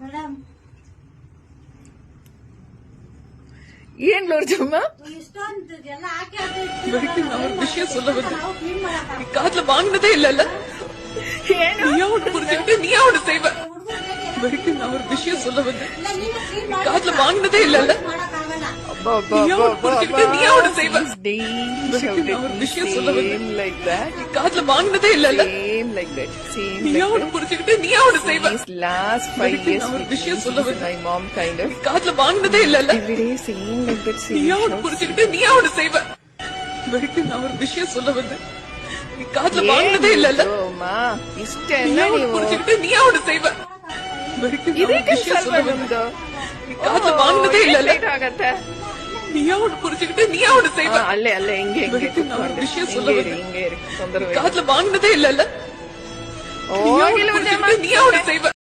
Madam ಏನ್ ಲೋರ್ಜಮ್ಮ ಇಷ್ಟೊಂದು ಎಲ್ಲ ಹಾಕಿ ಬೆಳಗ್ಗೆ நான் ஒரு விஷயம் சொல்ல வந்தேன். நீ காதுல வாங்கினதே இல்லல்ல. ಏನು நீ அவனை புரிஞ்சுக்கிட்டு நீ அவனை செய்வ. ಬೆಳಗ್ಗೆ நான் ஒரு விஷயம் சொல்ல வந்தேன். நீ காதுல வாங்கினதே இல்லல்ல. நீ அவனை புரிஞ்சுக்கிட்டு நீ அவனை செய்வ. ಬೆಳಗ್ಗೆ நான் ஒரு விஷயம் சொல்ல வந்தேன். like that நீ காதுல வாங்கினதே இல்லல்ல. same like that same நீ like அவனை that புரிஞ்சுக்கிட்டு நீ அவனை செய்வ. these last 5 ಬೆಳಗ್ಗೆ years நான் ஒரு with விஷயம் me, சொல்ல with வந்தேன். my mom kind of நீ காதுல வாங்கினதே இல்லல்ல. every day same like that நீ same அவனை shouts. புரிஞ்சுக்கிட்டு நீ அவனை செய்வ. ಬೆಳಗ್ಗೆ நான் ஒரு விஷயம் சொல்ல வந்தேன். நீ காதுல வாங்கினதே இல்லல்ல. ಅಮ್ಮ ನೀ ಇಷ್ಟೆಲ್ಲ ಅವನು ನೀವು புரிஞ்சுக்கிட்டு ನೀ ಅವನು செய்வ. ಬೆಳಗ್ಗೆ ನಾನು ಇದಕ್ಕೆ ವಿಷಯ ಸ್ವಲ್ಪ சொல்ல ಬಂದೆ. ನಿಮ್ದು ನೀ ಕಾದ್ಲ ವಾಂಗ್ನದೇ ಇಲ್ಲಲ್ಲ. ಲೇಟ್ ಆಗತ್ತೆ ನೀ ಅವನು ಪುರಿಚಿக்கிட்டு ನೀ ಅವನು செய்வ. ಅಲ್ಲೇ ಅಲ್ಲೇ ಹಿಂಗೆ ಹಿಂಗೆ ಬೆಳಗ್ಗೆ ನಾನು ವಿಷಯ சொல்ல ಬಂದೆ. ಹಿಂಗೆ ಇರಿ ತೊಂದರೆ ಕಾದ್ಲ ವಾಂಗ್ನದೇ ಇಲ್ಲಲ್ಲ. ನೀ ಅವನು ಹೋಗಿಲ್ಲ ಪುರಿಚಿக்கிட்டு ನೀ ಅವನು செய்வ.